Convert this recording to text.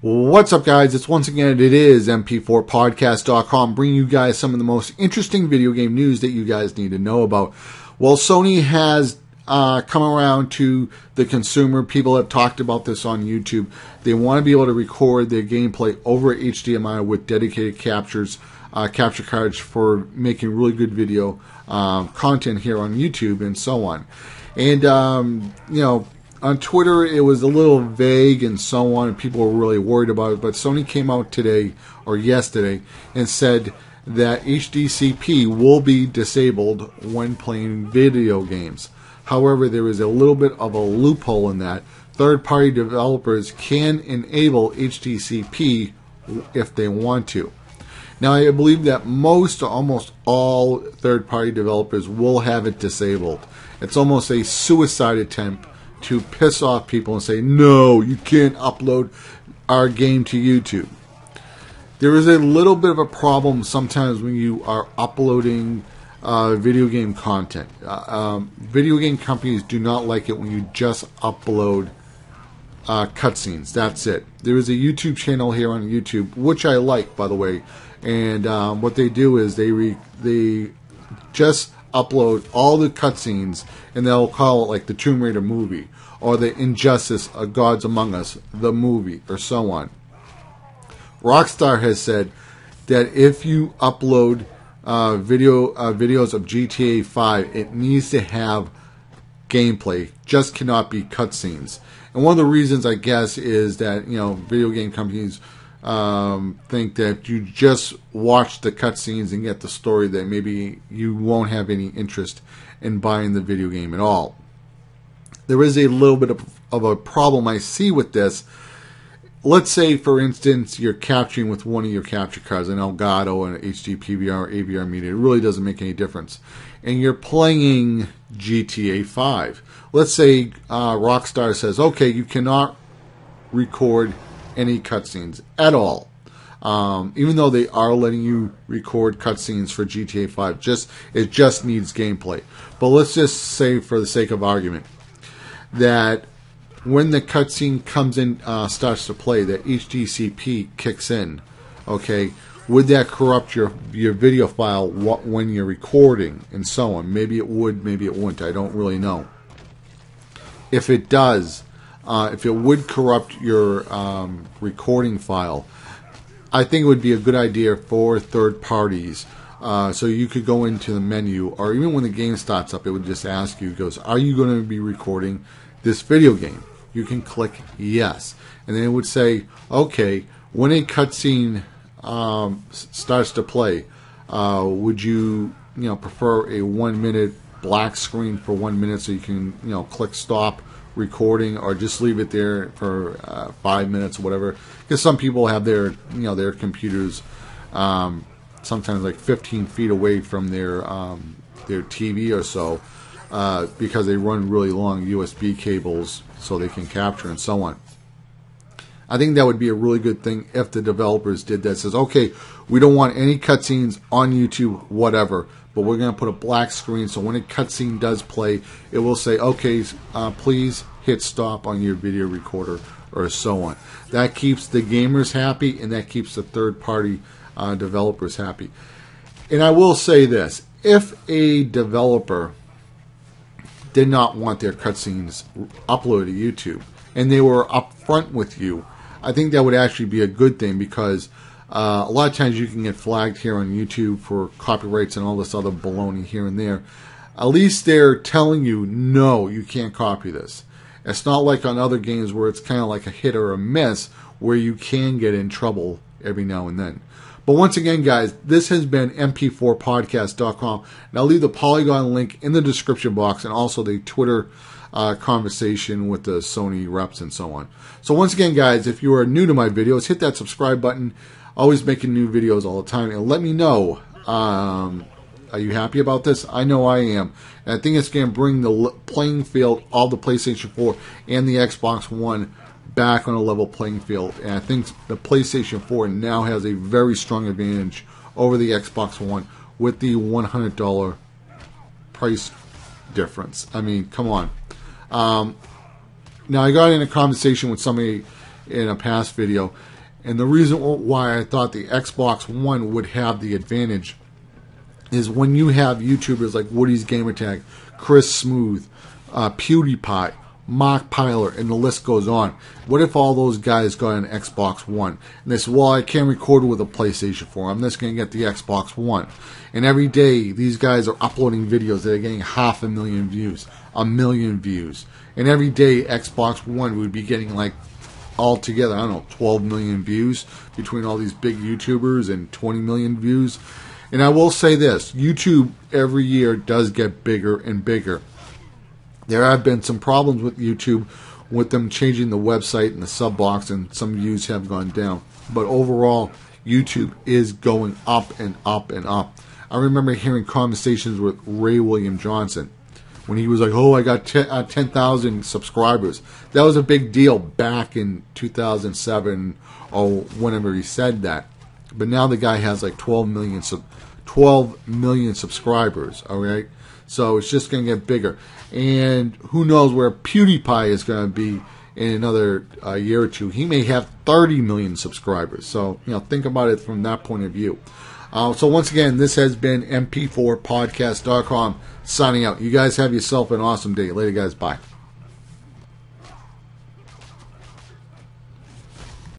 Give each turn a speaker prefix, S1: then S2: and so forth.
S1: What's up, guys? It's once again, it is MP4Podcast.com, bringing you guys some of the most interesting video game news that you guys need to know about. Well, Sony has come around to the consumer. People have talked about this on YouTube. They want to be able to record their gameplay over HDMI with dedicated capture cards for making really good video content here on YouTube and so on. And, on Twitter, it was a little vague and so on, and people were really worried about it. But Sony came out today, or yesterday, and said that HDCP will be disabled when playing video games. However, there is a little bit of a loophole in that. Third-party developers can enable HDCP if they want to. Now, I believe that most or almost all third-party developers will have it disabled. It's almost a suicide attempt to piss off people and say, no, you can't upload our game to YouTube. There is a little bit of a problem sometimes when you are uploading video game content. Video game companies do not like it when you just upload cutscenes. That's it. There is a YouTube channel here on YouTube, which I like, by the way, and what they do is they just upload all the cutscenes, and they'll call it like the Tomb Raider movie, or the Injustice of Gods Among Us, the movie, or so on. Rockstar has said that if you upload videos of GTA 5, it needs to have gameplay, just cannot be cutscenes. And one of the reasons, I guess, is that video game companies think that you just watch the cutscenes and get the story, that maybe you won't have any interest in buying the video game at all. There is a little bit of a problem I see with this. Let's say, for instance, you're capturing with one of your capture cards, an Elgato, an HD-PVR, AverMedia. It really doesn't make any difference. And you're playing GTA 5. Let's say Rockstar says, okay, you cannot record any cutscenes at all. Even though they are letting you record cutscenes for GTA 5, it just needs gameplay. But let's just say, for the sake of argument, that when the cutscene comes in, starts to play, that HDCP kicks in. Okay, would that corrupt your video file when you're recording and so on? Maybe it would, maybe it wouldn't. I don't really know. If it does, if it would corrupt your recording file, I think it would be a good idea for third parties. So you could go into the menu, or even when the game starts up, it would just ask you, it goes, are you going to be recording this video game? You can click yes. And then it would say, okay, when a cutscene starts to play, would you prefer a 1 minute black screen for 1 minute so you can click stop recording, or just leave it there for 5 minutes or whatever? Because some people have their their computers sometimes like 15 feet away from their TV or so, because they run really long USB cables so they can capture and so on. I think that would be a really good thing if the developers did that. Says, okay, we don't want any cutscenes on YouTube, whatever, but we're going to put a black screen so when a cutscene does play, it will say, okay, please hit stop on your video recorder, or so on. That keeps the gamers happy, and that keeps the third-party developers happy. And I will say this, if a developer did not want their cutscenes uploaded to YouTube, and they were upfront with you, I think that would actually be a good thing, because a lot of times you can get flagged here on YouTube for copyrights and all this other baloney here and there. At least they're telling you, no, you can't copy this. It's not like on other games where it's kind of like a hit or a miss, where you can get in trouble every now and then. But once again, guys, this has been MP4Podcast.com. And I'll leave the Polygon link in the description box, and also the Twitter conversation with the Sony reps and so on. So once again, guys, if you are new to my videos, hit that subscribe button. Always making new videos all the time. And let me know, are you happy about this? I know I am. And I think it's going to bring the playing field of the PlayStation 4 and the Xbox One back on a level playing field. And I think the PlayStation 4 now has a very strong advantage over the Xbox One with the $100 price difference. I mean, come on. Now, I got in a conversation with somebody in a past video. And the reason why I thought the Xbox One would have the advantage is when you have YouTubers like Woody's Gamertag, Chris Smooth, PewDiePie, Mark Pyler, and the list goes on. What if all those guys got an Xbox One? And they say, well, I can't record with a PlayStation 4. I'm just going to get the Xbox One. And every day, these guys are uploading videos that are getting 500,000 views, 1 million views. And every day, Xbox One would be getting like, altogether, I don't know, 12 million views between all these big YouTubers and 20 million views. And I will say this, YouTube every year does get bigger and bigger. There have been some problems with YouTube with them changing the website and the sub box, and some views have gone down. But overall, YouTube is going up and up and up. I remember hearing conversations with Ray William Johnson when he was like, oh, I got 10,000 subscribers. That was a big deal back in 2007 or whenever he said that. But now the guy has like 12 million subscribers, all right? So it's just going to get bigger. And who knows where PewDiePie is going to be in another year or two. He may have 30 million subscribers. So, think about it from that point of view. So once again, this has been MP4podcast.com signing out. You guys have yourself an awesome day. Later, guys. Bye.